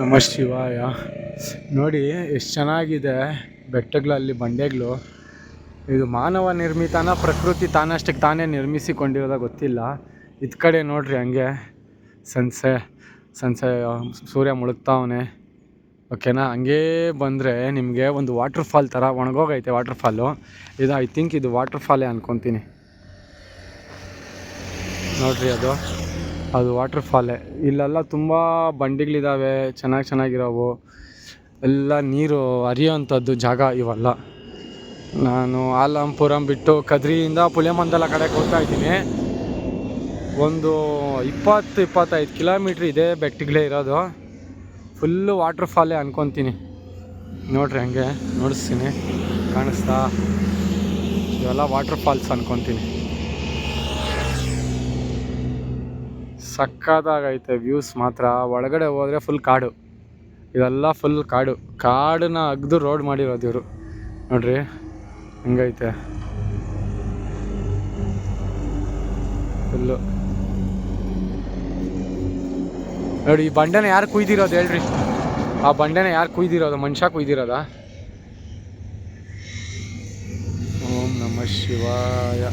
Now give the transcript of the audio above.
ನಮ ಶಿವಾಯ. ನೋಡಿ ಎಷ್ಟು ಚೆನ್ನಾಗಿದೆ ಬೆಟ್ಟಗಳಲ್ಲಿ ಬಂಡೆಗಳು. ಇದು ಮಾನವ ನಿರ್ಮಿತನ ಪ್ರಕೃತಿ ತಾನಷ್ಟಕ್ಕೆ ತಾನೇ ನಿರ್ಮಿಸಿಕೊಂಡಿರೋದ ಗೊತ್ತಿಲ್ಲ. ಇದು ಕಡೆ ನೋಡ್ರಿ ಹಂಗೆ ಸನ್ಸೆ ಸೂರ್ಯ ಮುಳುಗ್ತಾವನೆ. ಓಕೆನಾ, ಹಂಗೇ ಬಂದರೆ ನಿಮಗೆ ಒಂದು ವಾಟರ್ ಫಾಲ್ ಥರ ಒಣಗೋಗೈತೆ ವಾಟರ್ ಫಾಲು. ಇದು ಐ ಥಿಂಕ್ ಇದು ವಾಟರ್ ಫಾಲೇ ಅನ್ಕೊತೀನಿ. ನೋಡ್ರಿ ಅದು ವಾಟರ್ ಫಾಲೇ. ಇಲ್ಲೆಲ್ಲ ತುಂಬ ಬಂಡಿಗಳಿದ್ದಾವೆ, ಚೆನ್ನಾಗಿರೋವು ಎಲ್ಲ ನೀರು ಹರಿಯೋವಂಥದ್ದು ಜಾಗ ಇವೆಲ್ಲ. ನಾನು ಆಲಂಪುರಂ ಬಿಟ್ಟು ಕದ್ರಿಯಿಂದ ಪುಳಿಯಮಂದಲ ಕಡೆಗೆ ಹೋಗ್ತಾ ಇದ್ದೀನಿ. ಒಂದು 20-25 ಕಿಲೋಮೀಟ್ರ್ ಇದೇ ಬೆಟ್ಟಗಳೇ ಇರೋದು. ಫುಲ್ಲು ವಾಟರ್ ಫಾಲೇ ಅನ್ಕೊತೀನಿ. ನೋಡ್ರಿ ಹಂಗೆ ನೋಡಿಸ್ತೀನಿ, ಕಾಣಿಸ್ತಾ? ಇವೆಲ್ಲ ವಾಟರ್ ಫಾಲ್ಸ್ ಅನ್ಕೊತೀನಿ. ಸಕ್ಕತ್ತಾಗೈತೆ ವ್ಯೂಸ್ ಮಾತ್ರ. ಒಳಗಡೆ ಹೋದರೆ ಫುಲ್ ಕಾಡು. ಇದೆಲ್ಲ ಫುಲ್ ಕಾಡನ್ನ ಅಗ್ದು ರೋಡ್ ಮಾಡಿರೋದು ಇವರು. ನೋಡ್ರಿ ಹಂಗೈತೆ ಫುಲ್ಲು. ನೋಡಿ, ಈ ಬಂಡೆನ ಯಾರು ಕುಯ್ದಿರೋದು ಹೇಳ್ರಿ? ಆ ಬಂಡೆನ ಯಾರು ಕುಯ್ದಿರೋದು? ಮನುಷ್ಯ ಕುಯ್ದಿರೋದಾ? ಓಂ ನಮಃ ಶಿವಾಯ.